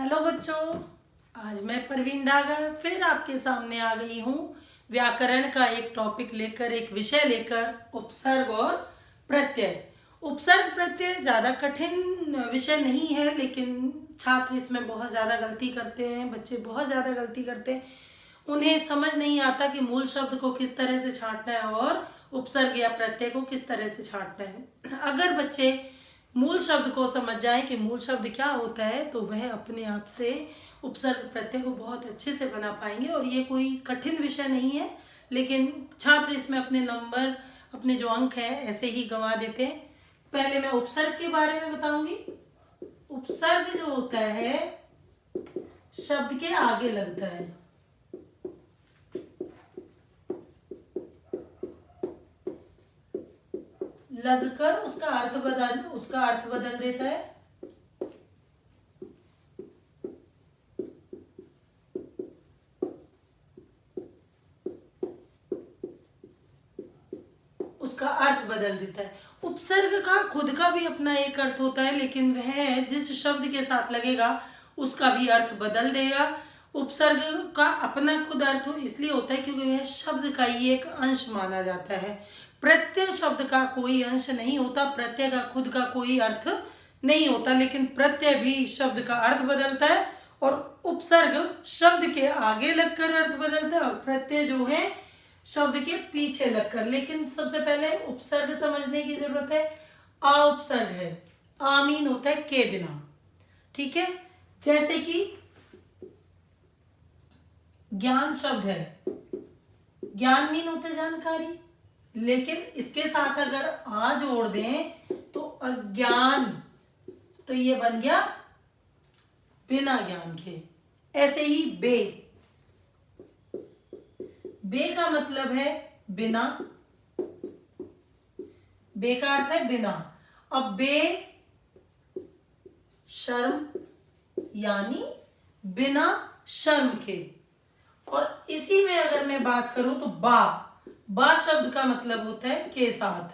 Hello बच्चों, आज मैं परवीन डागर फिर आपके सामने आ गई हूँ व्याकरण का एक टॉपिक लेकर, एक विषय लेकर, उपसर्ग और प्रत्यय। उपसर्ग प्रत्यय ज़्यादा कठिन विषय नहीं है, लेकिन छात्र इसमें बहुत ज़्यादा गलती करते हैं, बच्चे बहुत ज़्यादा गलती करते हैं। उन्हें समझ नहीं आता कि मूल शब्द को किस तरह से छांटना है और उपसर्ग या प्रत्यय को किस तरह से छांटना है। अगर बच्चे मूल शब्द को समझ जाए कि मूल शब्द क्या होता है, तो वह अपने आप से उपसर्ग प्रत्यय को बहुत अच्छे से बना पाएंगे। और ये कोई कठिन विषय नहीं है, लेकिन छात्र इसमें अपने नंबर, अपने जो अंक हैं, ऐसे ही गंवा देते हैं। पहले मैं उपसर्ग के बारे में बताऊंगी। उपसर्ग जो होता है शब्द के आगे लगता है। लगकर उसका अर्थ बदल देता है। उसका अर्थ बदल देता है। उपसर्ग का खुद का भी अपना एक अर्थ होता है, लेकिन वह जिस शब्द के साथ लगेगा उसका भी अर्थ बदल देगा। उपसर्ग का अपना खुद अर्थ इसलिए होता है क्योंकि वह शब्द का ही एक अंश माना जाता है। प्रत्यय शब्द का कोई अंश नहीं होता, प्रत्यय का खुद का कोई अर्थ नहीं होता, लेकिन प्रत्यय भी शब्द का अर्थ बदलता है और उपसर्ग शब्द के आगे लगकर अर्थ बदलता है और प्रत्यय जो है शब्द के पीछे लगकर। लेकिन सबसे पहले उपसर्ग समझने की जरूरत है। आ उपसर्ग है। आ मीन होता है के बिना, ठीक है। जैसे कि ज्ञान शब्द है, ज्ञान मीन होता है जानकारी, लेकिन इसके साथ अगर आ जोड़ दें तो अज्ञान, तो ये बन गया बिना ज्ञान के। ऐसे ही बे, बे का मतलब है बिना, बे का अर्थ है बिना। अब बे शर्म यानी बिना शर्म के। और इसी में अगर मैं बात करूं तो बा शब्द का मतलब होता है के साथ,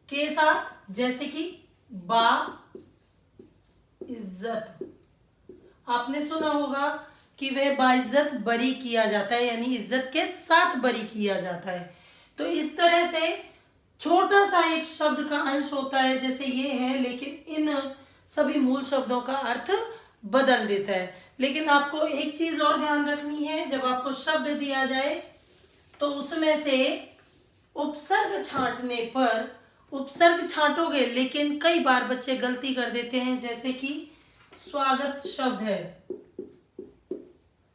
के साथ। जैसे कि बा इज्जत, आपने सुना होगा कि वह बाइज्जत बरी किया जाता है, यानी इज्जत के साथ बरी किया जाता है। तो इस तरह से छोटा सा एक शब्द का अंश होता है जैसे ये है, लेकिन इन सभी मूल शब्दों का अर्थ बदल देता है। लेकिन आपको एक चीज और ध्यान रखनी है, जब आपको शब्द दिया जाए तो उसमें से उपसर्ग छांटने पर उपसर्ग छांटोगे, लेकिन कई बार बच्चे गलती कर देते हैं। जैसे कि स्वागत शब्द है,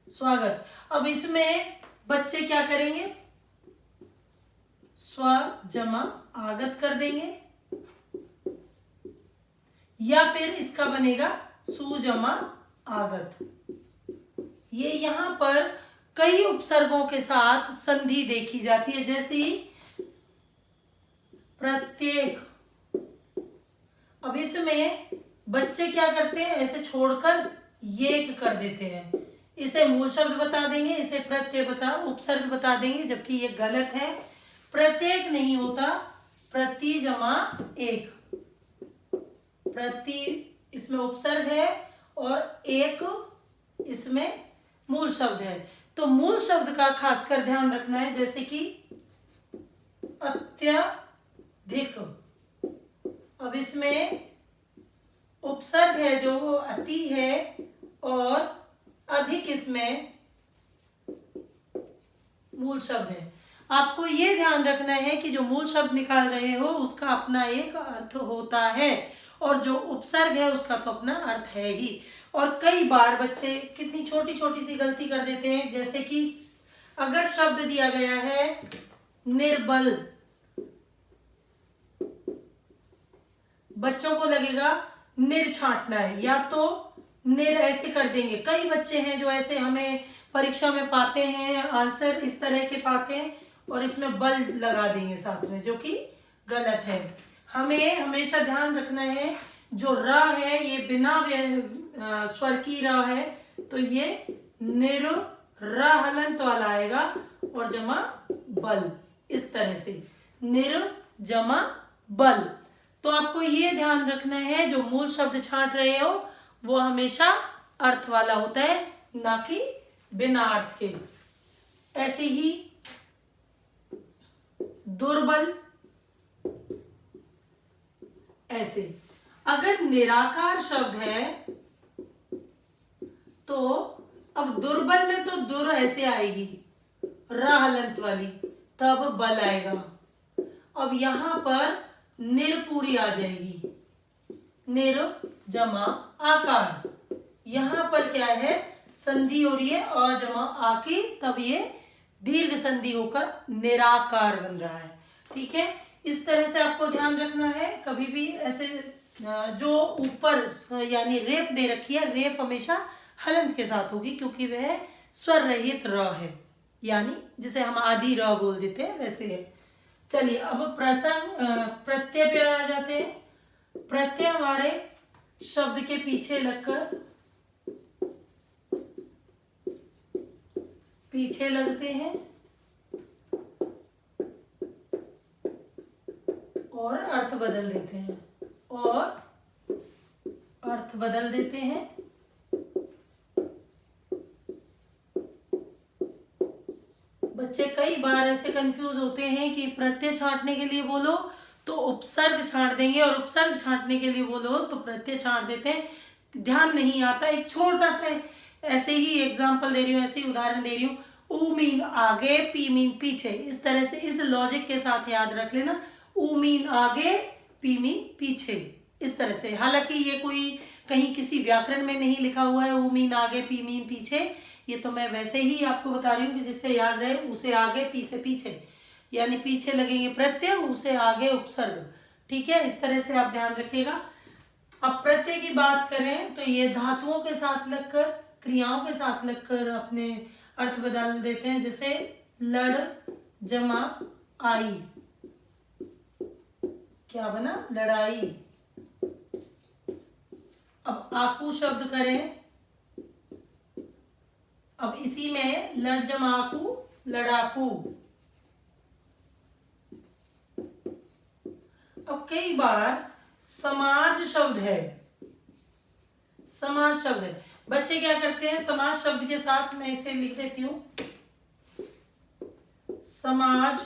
स्वागत। अब इसमें बच्चे क्या करेंगे, स्व जमा आगत कर देंगे, या फिर इसका बनेगा सु जमा आगत। ये यहां पर कई उपसर्गों के साथ संधि देखी जाती है, जैसे प्रत्येक। अब इसमें बच्चे क्या करते हैं, ऐसे छोड़कर येक कर देते हैं। इसे मूल शब्द बता देंगे, इसे प्रत्यय उपसर्ग बता देंगे, जबकि ये गलत है। प्रत्येक नहीं होता, प्रति जमा एक। प्रति इसमें उपसर्ग है और एक इसमें मूल शब्द है। तो मूल शब्द का खासकर ध्यान रखना है, जैसे कि अत्यधिक। अब इसमें उपसर्ग है जो वो अति है और अधिक इसमें मूल शब्द है। आपको ये ध्यान रखना है कि जो मूल शब्द निकाल रहे हो उसका अपना एक अर्थ होता है और जो उपसर्ग है उसका तो अपना अर्थ है ही। और कई बार बच्चे कितनी छोटी छोटी सी गलती कर देते हैं, जैसे कि अगर शब्द दिया गया है निर्बल, बच्चों को लगेगा निर छांटना है, या तो निर ऐसे कर देंगे। कई बच्चे हैं जो ऐसे हमें परीक्षा में पाते हैं, आंसर इस तरह के पाते हैं और इसमें बल लगा देंगे साथ में, जो कि गलत है। हमें हमेशा ध्यान रखना है, जो र है ये बिना स्वर की र है, तो ये निर र हलंत वाला आएगा और जमा बल, इस तरह से निर जमा बल। तो आपको ये ध्यान रखना है, जो मूल शब्द छांट रहे हो वो हमेशा अर्थ वाला होता है, ना कि बिना अर्थ के। ऐसे ही दुर्बल, ऐसे। अगर निराकार शब्द है तो अब दुर्बल में तो दुर ऐसे आएगी, र हलंत वाली, तब बल आएगा। अब यहां पर निर पूरी आ जाएगी, निर जमा आकार। यहां पर क्या है, संधि हो रही है अ जमा आ की, तब ये दीर्घ संधि होकर निराकार बन रहा है। ठीक है, इस तरह से आपको ध्यान रखना है। कभी भी ऐसे जो ऊपर यानी रेफ दे रखी है, रेफ हमेशा हलंत के साथ होगी, क्योंकि वह स्वर रहित र है, यानी जिसे हम आदि र बोल देते हैं, वैसे है। चलिए अब प्रत्यय पे आ जाते हैं। प्रत्यय हमारे शब्द के पीछे लगते हैं और अर्थ बदल देते हैं, बच्चे कई बार ऐसे कंफ्यूज होते हैं कि प्रत्यय छांटने के लिए बोलो तो उपसर्ग छांट देंगे और उपसर्ग छांटने के लिए बोलो तो प्रत्यय छांट देते हैं, ध्यान नहीं आता। एक छोटा सा ऐसे ही एग्जांपल दे रही हूँ, ऐसे ही उदाहरण दे रही हूँ। ऊ मीन आगे, पी मीन पीछे, इस तरह से इस लॉजिक के साथ याद रख लेना। ऊ मीन आगे, पी मीन पीछे, इस तरह से। हालांकि ये कोई कहीं किसी व्याकरण में नहीं लिखा हुआ है, ऊ मीन आगे, पी मीन पीछे। ये तो मैं वैसे ही आपको बता रही हूँ कि जिससे याद रहे। उसे आगे, पी से पीछे, यानी पीछे लगेंगे प्रत्यय, उसे आगे उपसर्ग। ठीक है, इस तरह से आप ध्यान रखिएगा। अब प्रत्यय की बात करें तो ये धातुओं के साथ लगकर, क्रियाओं के साथ लगकर अपने अर्थ बदल देते हैं। जैसे लड़ जमा आई, क्या बना, लड़ाई। अब आकू शब्द करें, अब इसी में लड़ जमा आकू, लड़ाकू। अब कई बार समाज शब्द है, बच्चे क्या करते हैं, समाज शब्द के साथ मैं इसे लिख देती हूं, समाज।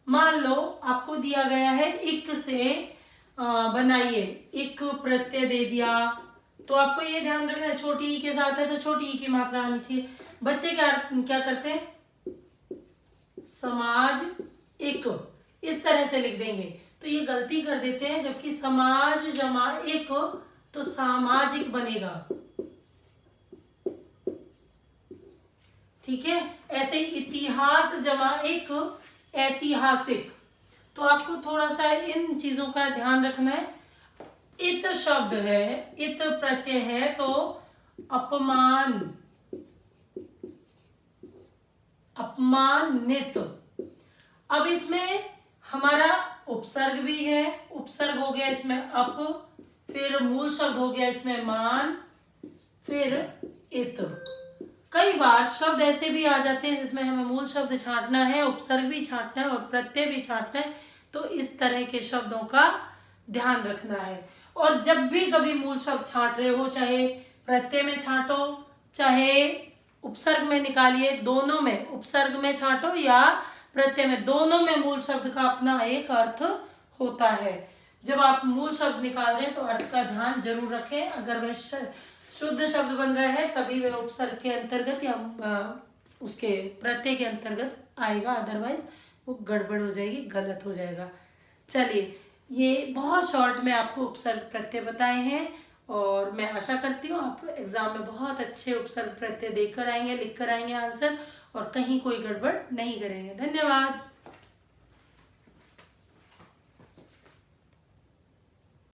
मान लो आपको दिया गया है इक से बनाइए, इक प्रत्यय दे दिया, तो आपको ये ध्यान रखना है छोटी ई के साथ है तो छोटी ई की मात्रा आनी चाहिए। बच्चे क्या करते हैं, समाज एक, इस तरह से लिख देंगे, तो ये गलती कर देते हैं। जबकि समाज जमा एक तो सामाजिक बनेगा। ठीक है, ऐसे इतिहास जमा एक ऐतिहासिक। तो आपको थोड़ा सा इन चीजों का ध्यान रखना है। इत शब्द है, इत प्रत्यय है तो अपमान, अपमानित। अब इसमें हमारा उपसर्ग भी है, उपसर्ग हो गया इसमें अप, फिर मूल शब्द हो गया इसमें मान, फिर इत। कई बार शब्द ऐसे भी आ जाते हैं जिसमें हमें मूल शब्द छांटना है, उपसर्ग भी छांटना है और प्रत्यय भी छांटना है, तो इस तरह के शब्दों का ध्यान रखना है। और जब भी कभी मूल शब्द छांट रहे हो, चाहे प्रत्यय में छांटो चाहे उपसर्ग में निकालिए, दोनों में, उपसर्ग में छांटो या प्रत्यय में, दोनों में मूल शब्द का अपना एक अर्थ होता है। जब आप मूल शब्द निकाल रहे हैं तो अर्थ का ध्यान जरूर रखें। अगर वह शुद्ध शब्द बन रहा है तभी वह उपसर्ग के अंतर्गत या उसके प्रत्यय के अंतर्गत आएगा, अदरवाइज वो गड़बड़ हो जाएगी, गलत हो जाएगा। चलिए, ये बहुत शॉर्ट में आपको उपसर्ग प्रत्यय बताए हैं और मैं आशा करती हूँ आप एग्जाम में बहुत अच्छे उपसर्ग प्रत्यय देकर आएंगे, लिख कर आएंगे आंसर, और कहीं कोई गड़बड़ नहीं करेंगे। धन्यवाद।